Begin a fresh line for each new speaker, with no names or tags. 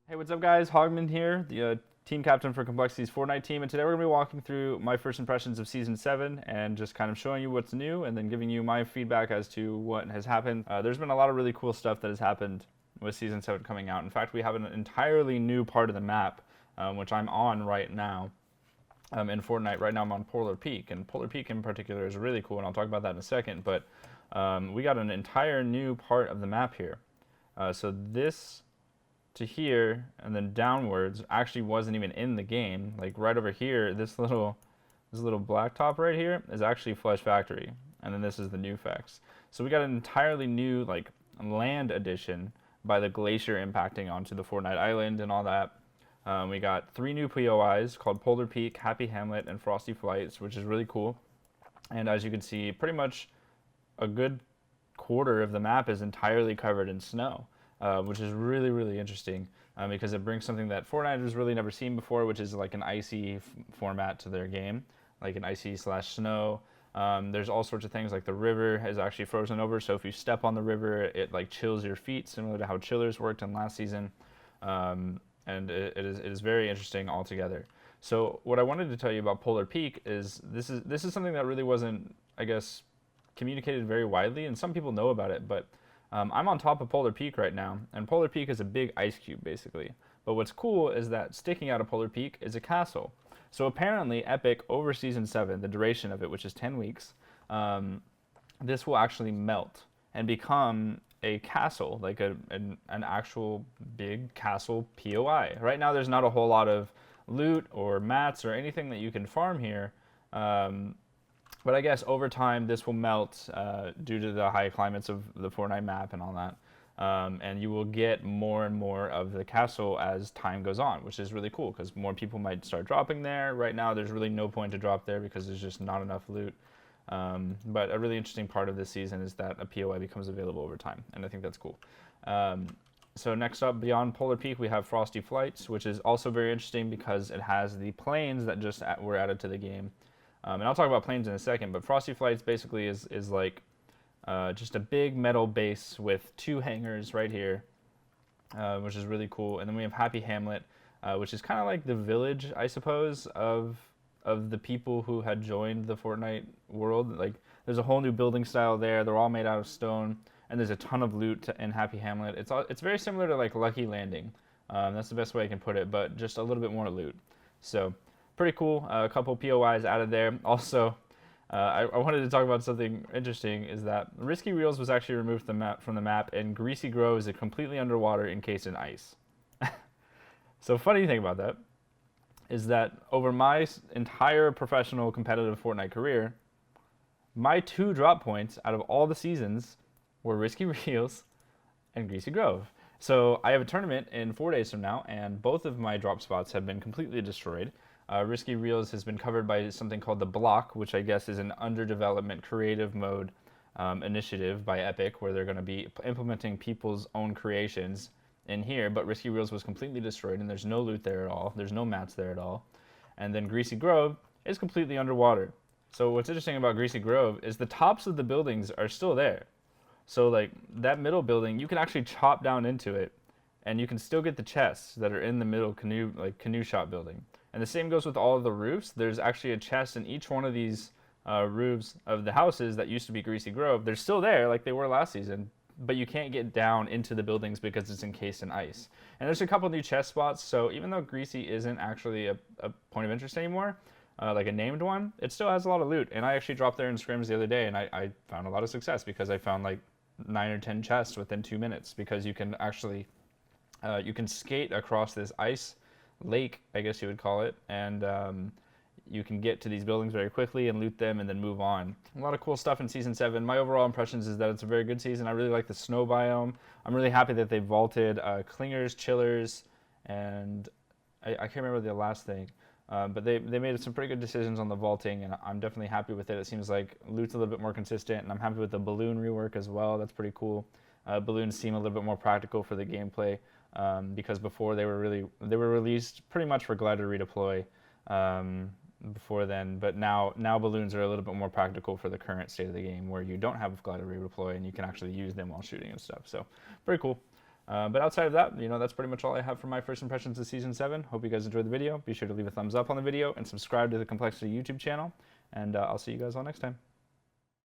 Hey, what's up, guys? Hogman here, the team captain for Complexity's Fortnite team, and today we're going to be walking through my first impressions of Season 7 and just kind of showing you what's new and then giving you my feedback as to what has happened. There's been a lot of really cool stuff that has happened with Season 7 coming out. In fact, we have an entirely new part of the map, which I'm on right now in Fortnite. Right now I'm on Polar Peak, and Polar Peak in particular is really cool, and I'll talk about that in a second, but we got an entire new part of the map here. So this to here and then downwards actually wasn't even in the game. Like right over here, this little black top right here is actually Flesh Factory, and then this is the new Fex. So we got an entirely new like land addition by the glacier impacting onto the Fortnite island and all that. We got 3 new POIs called Polar Peak, Happy Hamlet, and Frosty Flights, which is really cool. And as you can see, pretty much a good quarter of the map is entirely covered in snow. Which is really, really interesting because it brings something that Fortnite has really never seen before, which is like an icy format to their game, like an icy/snow. There's all sorts of things like the river is actually frozen over, so if you step on the river, it like chills your feet, similar to how chillers worked in last season. And it is very interesting altogether. So what I wanted to tell you about Polar Peak is this is something that really wasn't, I guess, communicated very widely, and some people know about it, but I'm on top of Polar Peak right now, and Polar Peak is a big ice cube, basically. But what's cool is that sticking out of Polar Peak is a castle. So apparently, Epic, over Season 7, the duration of it, which is 10 weeks, this will actually melt and become a castle, like an actual big castle POI. Right now, there's not a whole lot of loot or mats or anything that you can farm here. But I guess over time this will melt due to the high climates of the Fortnite map and all that. And you will get more and more of the castle as time goes on, which is really cool because more people might start dropping there. Right now there's really no point to drop there because there's just not enough loot. But a really interesting part of this season is that a POI becomes available over time, and I think that's cool. So next up, beyond Polar Peak, we have Frosty Flights, which is also very interesting because it has the planes that just were added to the game. And I'll talk about planes in a second, but Frosty Flights basically is like just a big metal base with 2 hangars right here, which is really cool. And then we have Happy Hamlet, which is kind of like the village, I suppose, of the people who had joined the Fortnite world. Like there's a whole new building style there. They're all made out of stone, and there's a ton of loot in Happy Hamlet. It's very similar to like Lucky Landing. That's the best way I can put it, but just a little bit more loot. So pretty cool. A couple POIs added there. Also, I wanted to talk about something interesting. Is that Risky Reels was actually removed from the map, and Greasy Grove is completely underwater, encased in ice. So funny thing about that is that over my entire professional competitive Fortnite career, my 2 drop points out of all the seasons were Risky Reels and Greasy Grove. So I have a tournament in 4 days from now, and both of my drop spots have been completely destroyed. Risky Reels has been covered by something called the Block, which I guess is an under development creative mode initiative by Epic, where they're going to be implementing people's own creations in here. But Risky Reels was completely destroyed, and there's no loot there at all. There's no mats there at all. And then Greasy Grove is completely underwater. So what's interesting about Greasy Grove is the tops of the buildings are still there. So like that middle building, you can actually chop down into it, and you can still get the chests that are in the middle canoe shop building. And the same goes with all of the roofs. There's actually a chest in each one of these roofs of the houses that used to be Greasy Grove. They're still there like they were last season, but you can't get down into the buildings because it's encased in ice. And there's a couple new chest spots, so even though Greasy isn't actually a point of interest anymore, like a named one, it still has a lot of loot. And I actually dropped there in scrims the other day, and I found a lot of success because I found like 9 or 10 chests within 2 minutes because you can actually you can skate across this ice lake, I guess you would call it, and you can get to these buildings very quickly and loot them and then move on. A lot of cool stuff in Season 7. My overall impressions is that it's a very good season. I really like the snow biome. I'm really happy that they vaulted clingers, chillers, and I can't remember the last thing. But they made some pretty good decisions on the vaulting, and I'm definitely happy with it. It seems like loot's a little bit more consistent, and I'm happy with the balloon rework as well. That's pretty cool. Balloons seem a little bit more practical for the gameplay. Because before they were released pretty much for glider redeploy before then, but now balloons are a little bit more practical for the current state of the game where you don't have glider redeploy and you can actually use them while shooting and stuff. So pretty cool. But outside of that, that's pretty much all I have for my first impressions of Season 7. Hope you guys enjoyed the video. Be sure to leave a thumbs up on the video and subscribe to the Complexity YouTube channel. And I'll see you guys all next time.